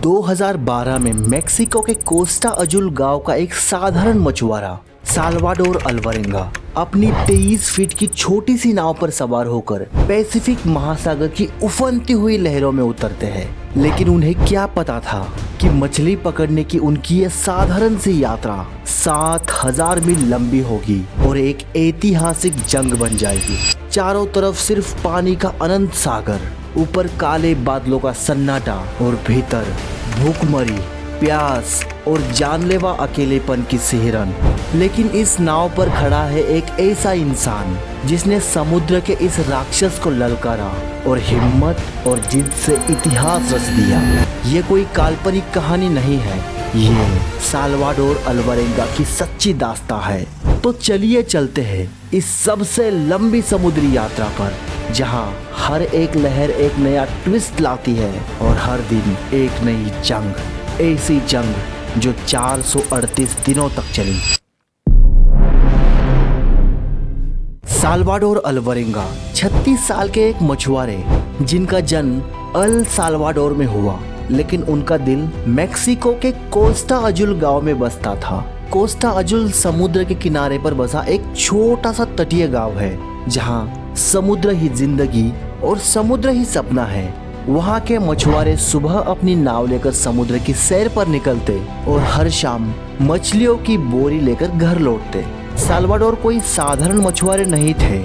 2012 में मेक्सिको के कोस्टा अजुल गांव का एक साधारण मछुआरा साल्वाडोर अल्वारेंगा अपनी 23 फीट की छोटी सी नाव पर सवार होकर पैसिफिक महासागर की उफनती हुई लहरों में उतरते हैं। लेकिन उन्हें क्या पता था कि मछली पकड़ने की उनकी यह साधारण सी यात्रा 7000 मील लंबी होगी और एक ऐतिहासिक जंग बन जाएगी। चारों तरफ सिर्फ पानी का अनंत सागर, ऊपर काले बादलों का सन्नाटा और भीतर भूखमरी, प्यास और जानलेवा अकेलेपन की सिहरन। लेकिन इस नाव पर खड़ा है एक ऐसा इंसान जिसने समुद्र के इस राक्षस को ललकारा और हिम्मत और जिद से इतिहास रच दिया। ये कोई काल्पनिक कहानी नहीं है, ये साल्वाडोर अल्वारेंगा की सच्ची दास्तां है। तो चलिए चलते हैं इस सबसे लंबी समुद्री यात्रा पर, जहां हर एक लहर एक नया ट्विस्ट लाती है और हर दिन एक नई जंग, ऐसी जंग जो 438 दिनों तक चली। साल्वाडोर अल्वारेंगा 36 साल के एक मछुआरे जिनका जन्म अल साल्वाडोर में हुआ, लेकिन उनका दिल मेक्सिको के कोस्टा अजुल गांव में बसता था। कोस्टा अजुल समुद्र के किनारे पर बसा एक छोटा सा तटीय गांव है, जहां समुद्र ही जिंदगी और समुद्र ही सपना है। वहाँ के मछुआरे सुबह अपनी नाव लेकर समुद्र की सैर पर निकलते और हर शाम मछलियों की बोरी लेकर घर लौटते। साल्वाडोर कोई साधारण मछुआरे नहीं थे,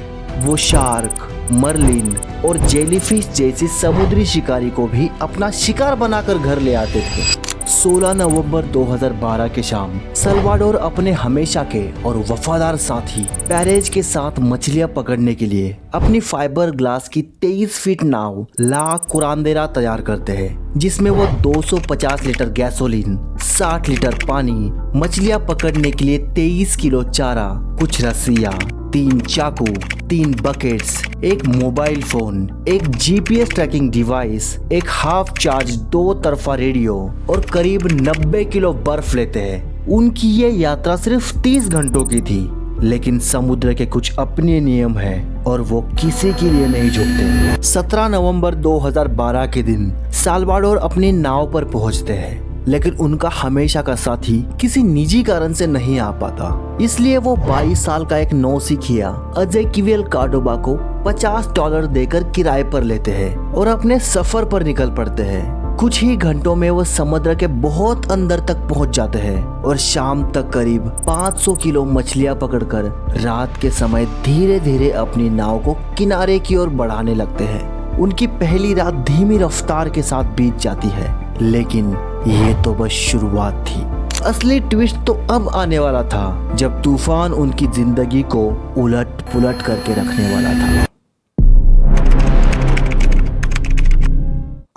वो शार्क, मर्लिन और जेलीफिश जैसी समुद्री शिकारी को भी अपना शिकार बनाकर घर ले आते थे। 16 नवंबर 2012 के शाम साल्वाडोर अपने हमेशा के और वफादार साथी पेरेज के साथ मछलियां पकड़ने के लिए अपनी फाइबर ग्लास की 23 फीट नाव ला कुरांदेरा तैयार करते हैं, जिसमें वो 250 लीटर गैसोलीन, 60 लीटर पानी, मछलियां पकड़ने के लिए 23 किलो चारा, कुछ रस्सियां, 3 चाकू, 3 बकेट्स, एक मोबाइल फोन, एक जीपीएस ट्रैकिंग डिवाइस, एक हाफ चार्ज 2 तरफा रेडियो और करीब 90 किलो बर्फ लेते हैं। उनकी ये यात्रा सिर्फ 30 घंटों की थी, लेकिन समुद्र के कुछ अपने नियम हैं और वो किसी के लिए नहीं झुकते। 17 नवंबर 2012 के दिन साल्वाडोर अपनी नाव पर पहुंचते हैं, लेकिन उनका हमेशा का साथी किसी निजी कारण से नहीं आ पाता। इसलिए वो 22 साल का एक नौसिखिया अजय किवेल कार्डोबा को $50 देकर किराए पर लेते हैं और अपने सफर पर निकल पड़ते हैं। कुछ ही घंटों में वो समुद्र के बहुत अंदर तक पहुंच जाते हैं और शाम तक करीब 500 किलो मछलियां पकड़कर रात के समय धीरे धीरे अपनी नाव को किनारे की ओर बढ़ाने लगते हैं। उनकी पहली रात धीमी रफ्तार के साथ बीत जाती है, लेकिन ये तो बस शुरुआत थी। असली ट्विस्ट तो अब आने वाला था, जब तूफान उनकी जिंदगी को उलट पुलट करके रखने वाला था।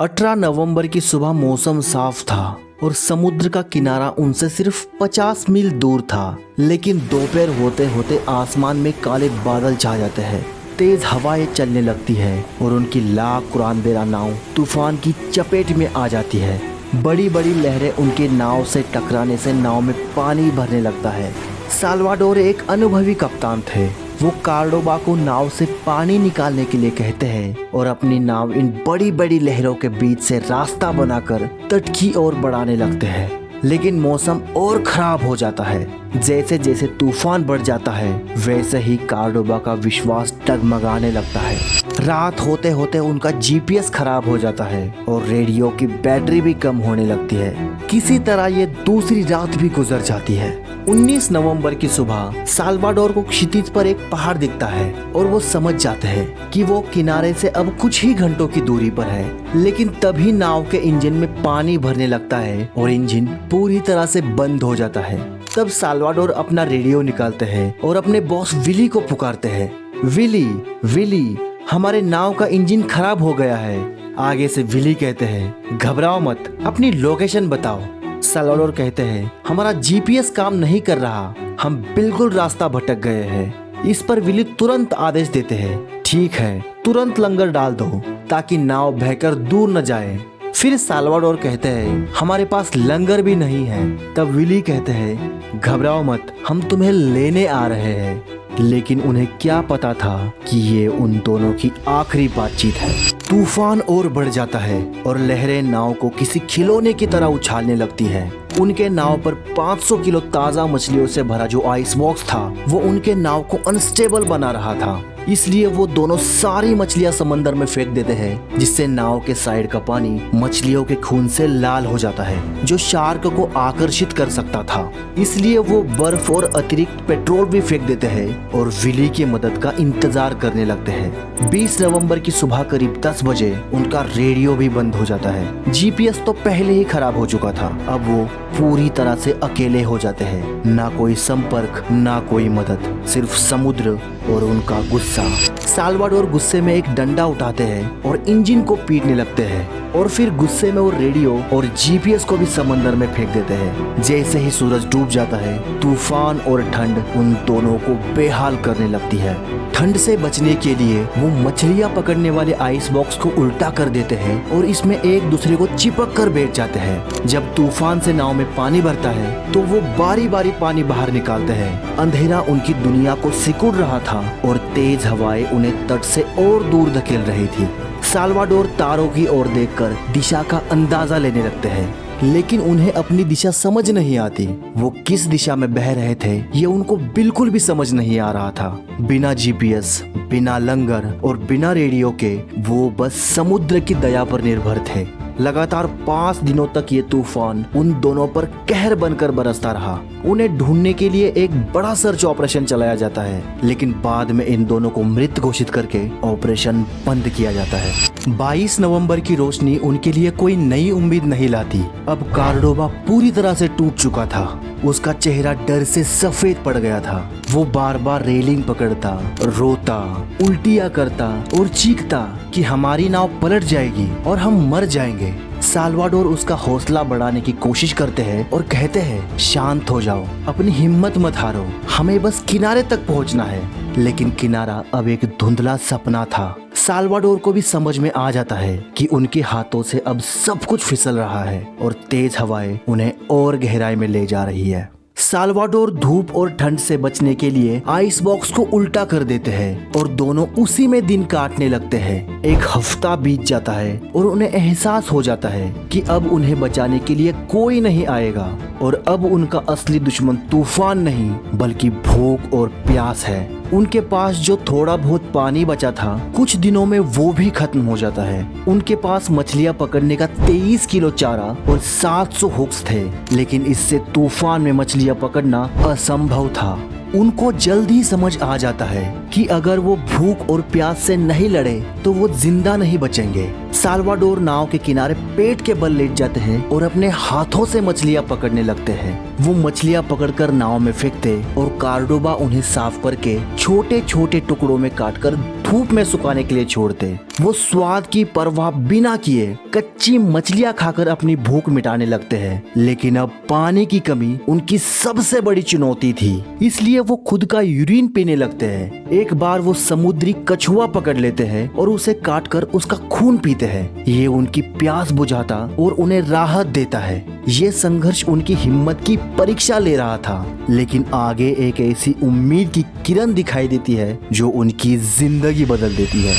18 नवंबर की सुबह मौसम साफ था और समुद्र का किनारा उनसे सिर्फ 50 मील दूर था, लेकिन दोपहर होते होते आसमान में काले बादल छा जाते हैं। तेज हवाएं चलने लगती है और उनकी ला कुरांदेरा नाव तूफान की चपेट में आ जाती है। बड़ी बड़ी लहरें उनके नाव से टकराने से नाव में पानी भरने लगता है। साल्वाडोर एक अनुभवी कप्तान थे। वो कार्डोबा को नाव से पानी निकालने के लिए कहते हैं और अपनी नाव इन बड़ी बड़ी लहरों के बीच से रास्ता बनाकर तट की ओर बढ़ाने लगते हैं। लेकिन मौसम और खराब हो जाता है। जैसे जैसे तूफान बढ़ जाता है, वैसे ही कार्डोबा का विश्वास डगमगाने लगता है। रात होते होते उनका जीपीएस खराब हो जाता है और रेडियो की बैटरी भी कम होने लगती है। किसी तरह ये दूसरी रात भी गुजर जाती है। 19 नवंबर की सुबह साल्वाडोर को क्षितिज पर एक पहाड़ दिखता है और वो समझ जाते हैं कि वो किनारे से अब कुछ ही घंटों की दूरी पर है। लेकिन तभी नाव के इंजन में पानी भरने लगता है और इंजन पूरी तरह से बंद हो जाता है। तब साल्वाडोर अपना रेडियो निकालते हैं और अपने बॉस विली को पुकारते हैं। विली, विली, हमारे नाव का इंजन खराब हो गया है। आगे से विली कहते हैं, घबराओ मत, अपनी लोकेशन बताओ। साल्वाडोर कहते हैं, हमारा जीपीएस काम नहीं कर रहा, हम बिल्कुल रास्ता भटक गए हैं। इस पर विली तुरंत आदेश देते हैं, ठीक है, तुरंत लंगर डाल दो ताकि नाव बहकर दूर न जाए। फिर साल्वाडोर कहते हैं, हमारे पास लंगर भी नहीं है। तब विली कहते हैं, घबराओ मत, हम तुम्हें लेने आ रहे हैं। लेकिन उन्हें क्या पता था कि ये उन दोनों की आखिरी बातचीत है। तूफान और बढ़ जाता है और लहरें नाव को किसी खिलौने की तरह उछालने लगती हैं। उनके नाव पर 500 किलो ताज़ा मछलियों से भरा जो आइस बॉक्स था वो उनके नाव को अनस्टेबल बना रहा था। इसलिए वो दोनों सारी मछलियां समंदर में फेंक देते हैं, जिससे नाव के साइड का पानी मछलियों के खून से लाल हो जाता है, जो शार्क को आकर्षित कर सकता था। इसलिए वो बर्फ और अतिरिक्त पेट्रोल भी फेंक देते हैं और विली की मदद का इंतजार करने लगते हैं। 20 नवंबर की सुबह करीब 10 बजे उनका रेडियो भी बंद हो जाता है। जीपीएस तो पहले ही खराब हो चुका था। अब वो पूरी तरह से अकेले हो जाते हैं। ना कोई संपर्क, ना कोई मदद, सिर्फ समुद्र और उनका गुस्सा। साल्वाडोर गुस्से में एक डंडा उठाते हैं और इंजन को पीटने लगते हैं और फिर गुस्से में वो रेडियो और जीपीएस को भी समंदर में फेंक देते हैं। जैसे ही सूरज डूब जाता है, तूफान और ठंड उन दोनों को बेहाल करने लगती है। ठंड से बचने के लिए वो मछलियां पकड़ने वाले आइस बॉक्स को उल्टा कर देते हैं और इसमें एक दूसरे को चिपक कर बैठ जाते हैं। जब तूफान से नाव में पानी भरता है तो वो बारी बारी पानी बाहर निकालते हैं। अंधेरा उनकी दुनिया को सिकुड़ रहा था और तेज हवाएं उन्हें तट से और दूर धकेल रही थी। साल्वाडोर तारों की ओर देखकर दिशा का अंदाजा लेने लगते हैं, लेकिन उन्हें अपनी दिशा समझ नहीं आती। वो किस दिशा में बह रहे थे ये उनको बिल्कुल भी समझ नहीं आ रहा था। बिना जीपीएस, बिना लंगर और बिना रेडियो के वो बस समुद्र की दया पर निर्भर थे। लगातार 5 दिनों तक ये तूफान उन दोनों पर कहर बनकर बरसता रहा। उन्हें ढूंढने के लिए एक बड़ा सर्च ऑपरेशन चलाया जाता है, लेकिन बाद में इन दोनों को मृत घोषित करके ऑपरेशन बंद किया जाता है। 22 नवंबर की रोशनी उनके लिए कोई नई उम्मीद नहीं लाती। अब कार्डोबा पूरी तरह से टूट चुका था। उसका चेहरा डर से सफेद पड़ गया था। वो बार बार रेलिंग पकड़ता, रोता, उल्टियां करता और चीखता कि हमारी नाव पलट जाएगी और हम मर जाएंगे। साल्वाडोर उसका हौसला बढ़ाने की कोशिश करते हैं और कहते हैं, शांत हो जाओ, अपनी हिम्मत मत हारो, हमें बस किनारे तक पहुंचना है। लेकिन किनारा अब एक धुंधला सपना था। साल्वाडोर को भी समझ में आ जाता है कि उनके हाथों से अब सब कुछ फिसल रहा है और तेज हवाएं उन्हें और गहराई में ले जा रही है। साल्वाडोर धूप और ठंड से बचने के लिए आइस बॉक्स को उल्टा कर देते हैं और दोनों उसी में दिन काटने लगते हैं। एक हफ्ता बीत जाता है और उन्हें एहसास हो जाता है कि अब उन्हें बचाने के लिए कोई नहीं आएगा और अब उनका असली दुश्मन तूफान नहीं बल्कि भूख और प्यास है। उनके पास जो थोड़ा बहुत पानी बचा था, कुछ दिनों में वो भी खत्म हो जाता है। उनके पास मछलियां पकड़ने का 23 किलो चारा और 700 हुक्स थे, लेकिन इससे तूफान में मछलियां पकड़ना असंभव था। उनको जल्द ही समझ आ जाता है कि अगर वो भूख और प्यास से नहीं लड़े तो वो जिंदा नहीं बचेंगे। साल्वाडोर नाव के किनारे पेट के बल लेट जाते हैं और अपने हाथों से मछलियां पकड़ने लगते हैं। वो मछलियां पकड़कर नाव में फेंकते और कार्डोबा उन्हें साफ करके छोटे छोटे टुकड़ों में काटकर धूप में सुखाने के लिए छोड़ते। वो स्वाद की परवाह बिना किए कच्ची मछलियां खाकर अपनी भूख मिटाने लगते हैं। लेकिन अब पानी की कमी उनकी सबसे बड़ी चुनौती थी, इसलिए वो खुद का यूरिन पीने लगते हैं। एक बार वो समुद्री कछुआ पकड़ लेते हैं और उसे काटकर उसका खून पीते हैं। ये उनकी प्यास बुझाता और उन्हें राहत देता है। ये संघर्ष उनकी हिम्मत की परीक्षा ले रहा था, लेकिन आगे एक ऐसी उम्मीद की किरण दिखाई देती है जो उनकी जिंदगी बदल देती है।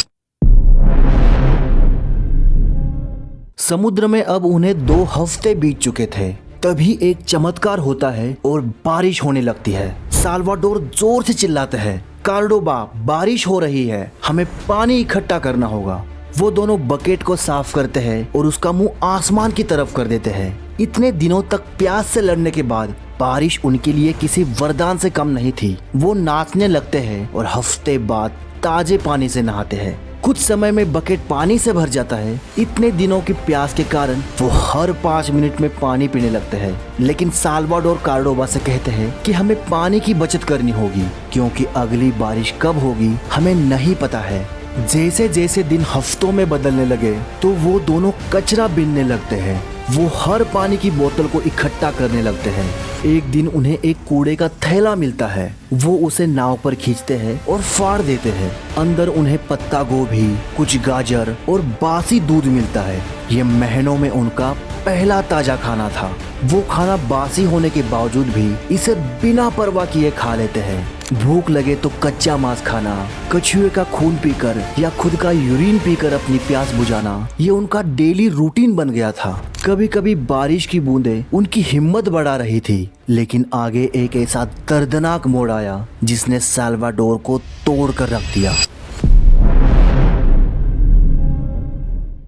समुद्र में अब उन्हें 2 हफ्ते बीत चुके थे। तभी एक चमत्कार होता है और बारिश होने लगती है। साल्वाडोर जोर से चिल्लाते हैं, कार्डोबा, बारिश हो रही है, हमें पानी इकट्ठा करना होगा। वो दोनों बकेट को साफ करते हैं और उसका मुंह आसमान की तरफ कर देते हैं। इतने दिनों तक प्यास से लड़ने के बाद बारिश उनके लिए किसी वरदान से कम नहीं थी। वो नाचने लगते हैं और हफ्ते बाद ताजे पानी से नहाते हैं। कुछ समय में बकेट पानी से भर जाता है। इतने दिनों की प्यास के कारण वो हर 5 मिनट में पानी पीने लगते हैं। लेकिन साल्वाडोर कार्डोबा से कहते हैं कि हमें पानी की बचत करनी होगी, क्योंकि अगली बारिश कब होगी हमें नहीं पता है। जैसे जैसे दिन हफ्तों में बदलने लगे तो वो दोनों कचरा बीनने लगते हैं। वो हर पानी की बोतल को इकट्ठा करने लगते हैं। एक दिन उन्हें एक कूड़े का थैला मिलता है। वो उसे नाव पर खींचते हैं और फाड़ देते हैं। अंदर उन्हें पत्ता गोभी, कुछ गाजर और बासी दूध मिलता है। ये महीनों में उनका पहला ताजा खाना था। वो खाना बासी होने के बावजूद भी इसे बिना परवाह किए खा लेते हैं। भूख लगे तो कच्चा मांस खाना, कछुए का खून पीकर या खुद का यूरिन पीकर अपनी प्यास बुझाना, ये उनका डेली रूटीन बन गया था। कभी कभी बारिश की बूंदें उनकी हिम्मत बढ़ा रही थी, लेकिन आगे एक ऐसा दर्दनाक मोड़ आया जिसने साल्वाडोर को तोड़ कर रख दिया।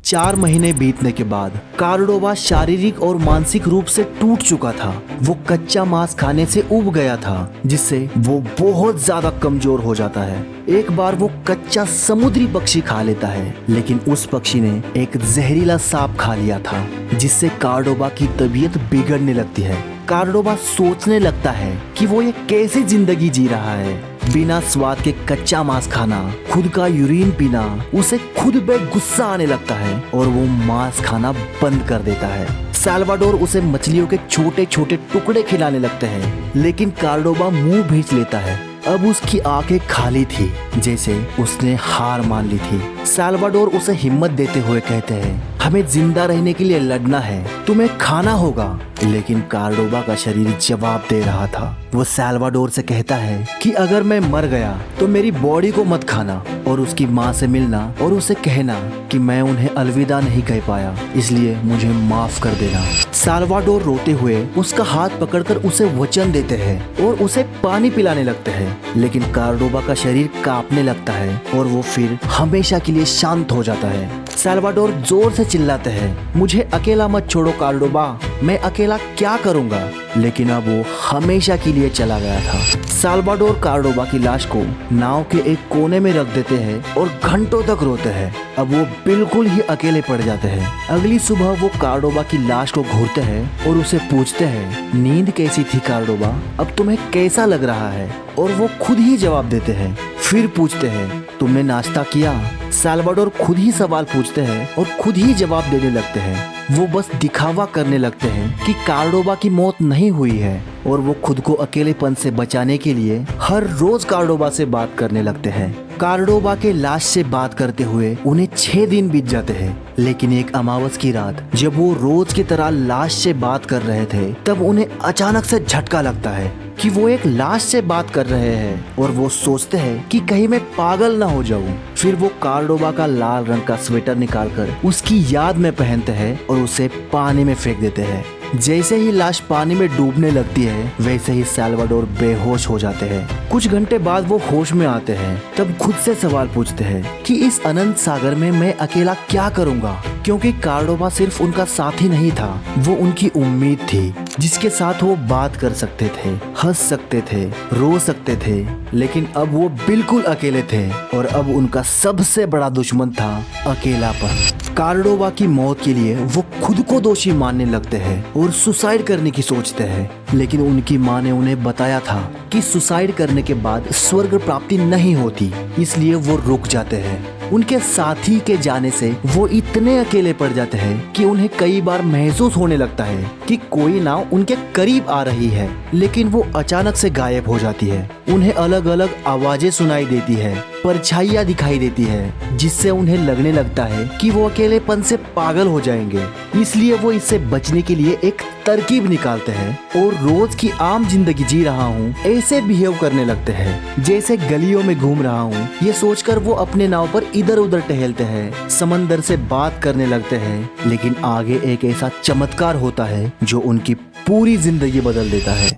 4 महीने बीतने के बाद कार्डोबा शारीरिक और मानसिक रूप से टूट चुका था। वो कच्चा मांस खाने से उब गया था, जिससे वो बहुत ज्यादा कमजोर हो जाता है। एक बार वो कच्चा समुद्री पक्षी खा लेता है, लेकिन उस पक्षी ने एक जहरीला सांप खा लिया था, जिससे कार्डोबा की तबीयत बिगड़ने लगती है। कार्डोबा सोचने लगता है कि वो ये कैसी जिंदगी जी रहा है, बिना स्वाद के कच्चा मांस खाना, खुद का यूरिन पीना। उसे खुद पे गुस्सा आने लगता है और वो मांस खाना बंद कर देता है। साल्वाडोर उसे मछलियों के छोटे छोटे टुकड़े खिलाने लगते हैं, लेकिन कार्डोबा मुंह भींच लेता है। अब उसकी आंखें खाली थी, जैसे उसने हार मान ली थी। साल्वाडोर उसे हिम्मत देते हुए कहते हैं, हमें जिंदा रहने के लिए लड़ना है, तुम्हें खाना होगा। लेकिन कार्डोबा का शरीर जवाब दे रहा था। वो साल्वाडोर से कहता है कि अगर मैं मर गया तो मेरी बॉडी को मत खाना, और उसकी माँ से मिलना और उसे कहना कि मैं उन्हें अलविदा नहीं कह पाया, इसलिए मुझे माफ कर देना। साल्वाडोर रोते हुए उसका हाथ पकड़कर उसे वचन देते हैं और उसे पानी पिलाने लगते हैं, लेकिन कार्डोबा का शरीर कांपने लगता है और वो फिर हमेशा के लिए शांत हो जाता है। साल्वाडोर जोर से चिल्लाते हैं, मुझे अकेला मत छोड़ो कार्डोबा, मैं अकेला क्या करूंगा। लेकिन अब वो हमेशा के लिए चला गया था। साल्वाडोर कार्डोबा की लाश को नाव के एक कोने में रख देते हैं और घंटों तक रोते हैं। अब वो बिल्कुल ही अकेले पड़ जाते हैं। अगली सुबह वो कार्डोबा की लाश को घूरते हैं और उसे पूछते हैं, नींद कैसी थी कार्डोबा, अब तुम्हें कैसा लग रहा है। और वो खुद ही जवाब देते हैं। फिर पूछते हैं, तुमने नाश्ता किया। साल्वाडोर खुद ही सवाल पूछते हैं और खुद ही जवाब देने लगते हैं। वो बस दिखावा करने लगते हैं कि कार्डोबा की मौत नहीं हुई है, और वो खुद को अकेलेपन से बचाने के लिए हर रोज कार्डोबा से बात करने लगते हैं। कार्डोबा के लाश से बात करते हुए उन्हें 6 दिन बीत जाते हैं, लेकिन एक अमावस की रात जब वो रोज की तरह लाश से बात कर रहे थे, तब उन्हें अचानक से झटका लगता है कि वो एक लाश से बात कर रहे हैं, और वो सोचते हैं कि कहीं मैं पागल ना हो जाऊं। फिर वो कार्डोबा का लाल रंग का स्वेटर निकालकर उसकी याद में पहनते हैं और उसे पानी में फेंक देते हैं। जैसे ही लाश पानी में डूबने लगती है, वैसे ही साल्वाडोर बेहोश हो जाते हैं। कुछ घंटे बाद वो होश में आते हैं, तब खुद से सवाल पूछते हैं कि इस अनंत सागर में मैं अकेला क्या करूंगा, क्योंकि कार्डोबा सिर्फ उनका साथी नहीं था, वो उनकी उम्मीद थी, जिसके साथ वो बात कर सकते थे, हंस सकते थे, रो सकते थे। लेकिन अब वो बिल्कुल अकेले थे, और अब उनका सबसे बड़ा दुश्मन था अकेलापन। कार्डोबा की मौत के लिए वो खुद को दोषी मानने लगते हैं और सुसाइड करने की सोचते हैं, लेकिन उनकी माँ ने उन्हें बताया था कि सुसाइड करने के बाद स्वर्ग प्राप्ति नहीं होती, इसलिए वो रुक जाते हैं। उनके साथी के जाने से वो इतने अकेले पड़ जाते हैं कि उन्हें कई बार महसूस होने लगता है कि कोई नाव उनके करीब आ रही है, लेकिन वो अचानक से गायब हो जाती है। उन्हें अलग अलग आवाजें सुनाई देती है, परछाइयाँ दिखाई देती है, जिससे उन्हें लगने लगता है कि वो अकेलेपन से पागल हो जाएंगे। इसलिए वो इससे बचने के लिए एक तरकीब निकालते हैं और रोज की आम जिंदगी जी रहा हूँ ऐसे बिहेव करने लगते हैं, जैसे गलियों में घूम रहा हूँ। ये सोचकर वो अपने नाव पर इधर उधर टहलते हैं, समंदर से बात करने लगते हैं। लेकिन आगे एक ऐसा चमत्कार होता है जो उनकी पूरी जिंदगी बदल देता है।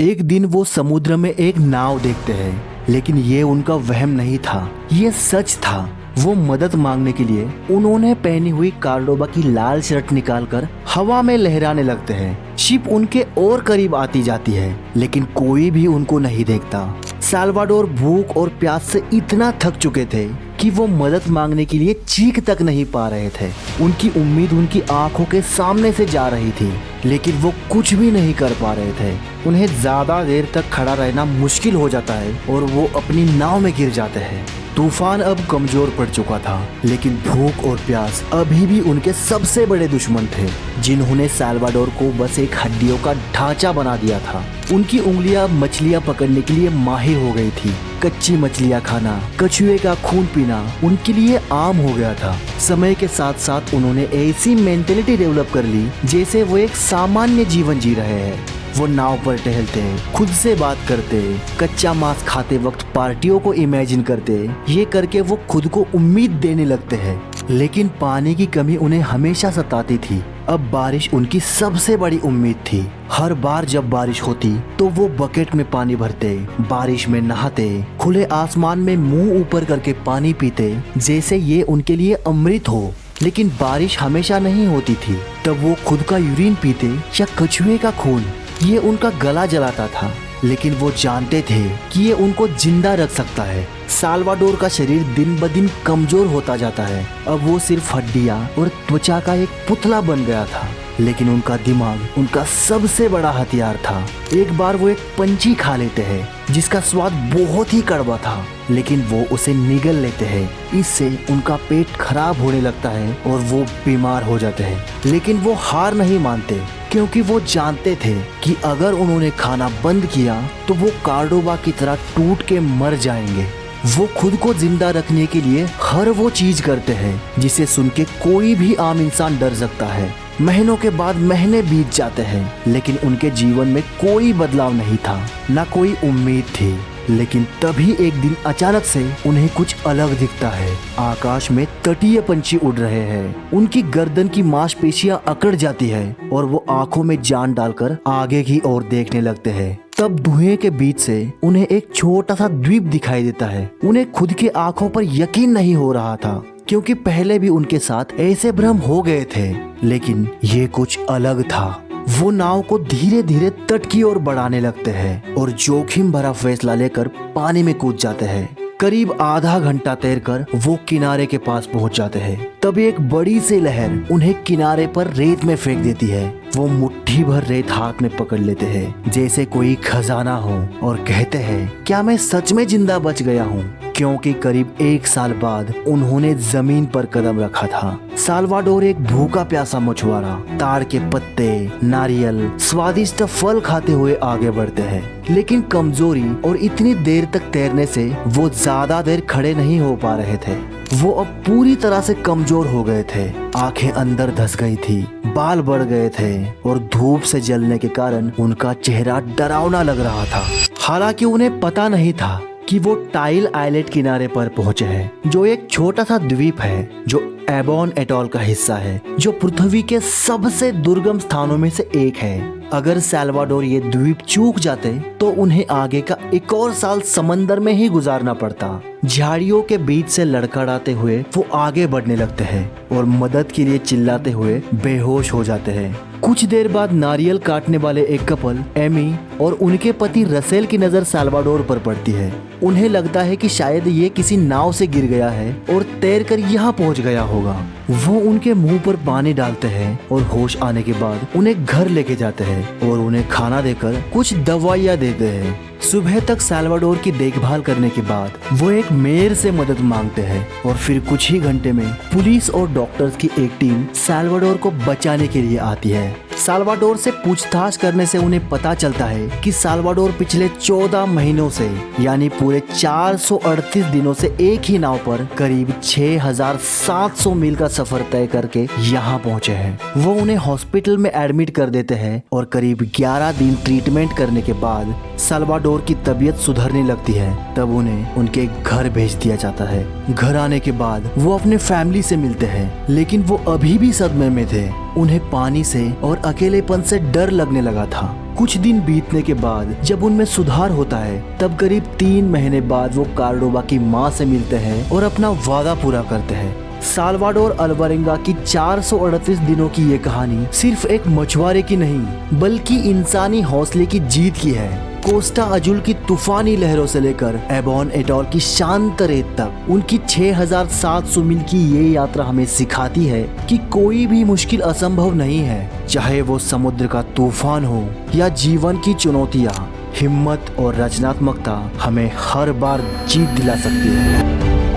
एक दिन वो समुद्र में एक नाव देखते हैं, लेकिन ये उनका वहम नहीं था, ये सच था। वो मदद मांगने के लिए उन्होंने पहनी हुई कार्डोबा की लाल शर्ट निकालकर हवा में लहराने लगते हैं। शिप उनके और करीब आती जाती है, लेकिन कोई भी उनको नहीं देखता। साल्वाडोर भूख और प्यास से इतना थक चुके थे कि वो मदद मांगने के लिए चीख तक नहीं पा रहे थे। उनकी उम्मीद उनकी आंखों के सामने से जा रही थी, लेकिन वो कुछ भी नहीं कर पा रहे थे। उन्हें ज्यादा देर तक खड़ा रहना मुश्किल हो जाता है और वो अपनी नाव में गिर जाते हैं। तूफान अब कमजोर पड़ चुका था, लेकिन भूख और प्यास अभी भी उनके सबसे बड़े दुश्मन थे, जिन्होंने साल्वाडोर को बस एक हड्डियों का ढांचा बना दिया था। उनकी उंगलियां मछलियां पकड़ने के लिए माहिर हो गई थी। कच्ची मछलियां खाना, कछुए का खून पीना उनके लिए आम हो गया था। समय के साथ साथ उन्होंने ऐसी मेंटेलिटी डेवलप कर ली जैसे वो एक सामान्य जीवन जी रहे हैं। वो नाव पर टहलते, खुद से बात करते, कच्चा मांस खाते वक्त पार्टियों को इमेजिन करते। ये करके वो खुद को उम्मीद देने लगते हैं। लेकिन पानी की कमी उन्हें हमेशा सताती थी। अब बारिश उनकी सबसे बड़ी उम्मीद थी। हर बार जब बारिश होती तो वो बकेट में पानी भरते, बारिश में नहाते, खुले आसमान में मुंह ऊपर करके पानी पीते, जैसे ये उनके लिए अमृत हो। लेकिन बारिश हमेशा नहीं होती थी। तब वो खुद का यूरिन पीते या कछुए का खून। ये उनका गला जलाता था, लेकिन वो जानते थे कि ये उनको जिंदा रख सकता है। साल्वाडोर का शरीर दिन ब दिन कमजोर होता जाता है। अब वो सिर्फ हड्डियां और त्वचा का एक पुतला बन गया था। लेकिन उनका दिमाग उनका सबसे बड़ा हथियार था। एक बार वो एक पंछी खा लेते हैं जिसका स्वाद बहुत ही कड़वा था, लेकिन वो उसे निगल लेते हैं। इससे उनका पेट खराब होने लगता है और वो बीमार हो जाते हैं। लेकिन वो हार नहीं मानते, क्योंकि वो जानते थे कि अगर उन्होंने खाना बंद किया तो वो कार्डोबा की तरह टूट के मर जाएंगे। वो खुद को जिंदा रखने के लिए हर वो चीज करते हैं जिसे सुन के कोई भी आम इंसान डर सकता है। महीनों के बाद महीने बीत जाते हैं, लेकिन उनके जीवन में कोई बदलाव नहीं था, ना कोई उम्मीद थी। लेकिन तभी एक दिन अचानक से उन्हें कुछ अलग दिखता है। आकाश में तटीय पंछी उड़ रहे हैं। उनकी गर्दन की मांसपेशियां अकड़ जाती है और वो आंखों में जान डालकर आगे की ओर देखने लगते हैं। तब धुएं के बीच से उन्हें एक छोटा सा द्वीप दिखाई देता है। उन्हें खुद के आंखों पर यकीन नहीं हो रहा था, क्योंकि पहले भी उनके साथ ऐसे भ्रम हो गए थे, लेकिन ये कुछ अलग था। वो नाव को धीरे धीरे तट की ओर बढ़ाने लगते हैं और जोखिम भरा फैसला लेकर पानी में कूद जाते हैं। करीब आधा घंटा तैरकर वो किनारे के पास पहुंच जाते हैं। तभी एक बड़ी सी लहर उन्हें किनारे पर रेत में फेंक देती है। वो मुट्ठी भर रेत हाथ में पकड़ लेते हैं जैसे कोई खजाना हो और कहते हैं, क्या मैं सच में जिंदा बच गया हूँ? क्योंकि करीब 1 साल बाद उन्होंने जमीन पर कदम रखा था। साल्वाडोर एक भूखा प्यासा मछुआरा ताड़ के पत्ते, नारियल, स्वादिष्ट फल खाते हुए आगे बढ़ते हैं। लेकिन कमजोरी और इतनी देर तक तैरने से वो ज्यादा देर खड़े नहीं हो पा रहे थे। वो अब पूरी तरह से कमजोर हो गए थे। आंखें अंदर धस गई थी, बाल बढ़ गए थे और धूप से जलने के कारण उनका चेहरा डरावना लग रहा था। हालांकि उन्हें पता नहीं था कि वो टाइल आइलैंड किनारे पर पहुंचे हैं, जो एक छोटा सा द्वीप है जो एबॉन एटॉल का हिस्सा है, जो पृथ्वी के सबसे दुर्गम स्थानों में से एक है। अगर साल्वाडोर ये द्वीप चूक जाते तो उन्हें आगे का एक और साल समंदर में ही गुजारना पड़ता। झाड़ियों के बीच से लड़खड़ाते हुए वो आगे बढ़ने लगते हैं और मदद के लिए चिल्लाते हुए बेहोश हो जाते हैं। कुछ देर बाद नारियल काटने वाले एक कपल एमी और उनके पति रसेल की नजर साल्वाडोर पर पड़ती है। उन्हें लगता है कि शायद ये किसी नाव से गिर गया है और तैरकर यहाँ पहुँच गया होगा। वो उनके मुंह पर पानी डालते हैं और होश आने के बाद उन्हें घर लेके जाते हैं और उन्हें खाना देकर कुछ दवाइयाँ देते हैं। सुबह तक साल्वाडोर की देखभाल करने के बाद वो एक मेयर से मदद मांगते हैं और फिर कुछ ही घंटे में पुलिस और डॉक्टर्स की एक टीम साल्वाडोर को बचाने के लिए आती है। साल्वाडोर से पूछताछ करने से उन्हें पता चलता है कि साल्वाडोर पिछले 14 महीनों से यानी पूरे 438 दिनों से एक ही नाव पर करीब 6700 मील का सफर तय करके यहाँ पहुँचे हैं। वो उन्हें हॉस्पिटल में एडमिट कर देते हैं और करीब 11 दिन ट्रीटमेंट करने के बाद साल्वाडोर की तबीयत सुधरने लगती है। तब उन्हें उनके घर भेज दिया जाता है। घर आने के बाद वो अपने फैमिली से मिलते हैं, लेकिन वो अभी भी सदमे में थे। उन्हें पानी से और अकेलेपन से डर लगने लगा था। कुछ दिन बीतने के बाद जब उनमें सुधार होता है, तब करीब 3 महीने बाद वो कार्डोबा की माँ से मिलते हैं और अपना वादा पूरा करते हैं। साल्वाडोर अल्वारेंगा की 438 दिनों की ये कहानी सिर्फ एक मछुआरे की नहीं, बल्कि इंसानी हौसले की जीत की है। कोस्टा अजुल की तूफानी लहरों से लेकर एबॉन एटॉल की शांत रेत तक उनकी 6700 मील की ये यात्रा हमें सिखाती है कि कोई भी मुश्किल असंभव नहीं है। चाहे वो समुद्र का तूफान हो या जीवन की चुनौतियाँ, हिम्मत और रचनात्मकता हमें हर बार जीत दिला सकती है।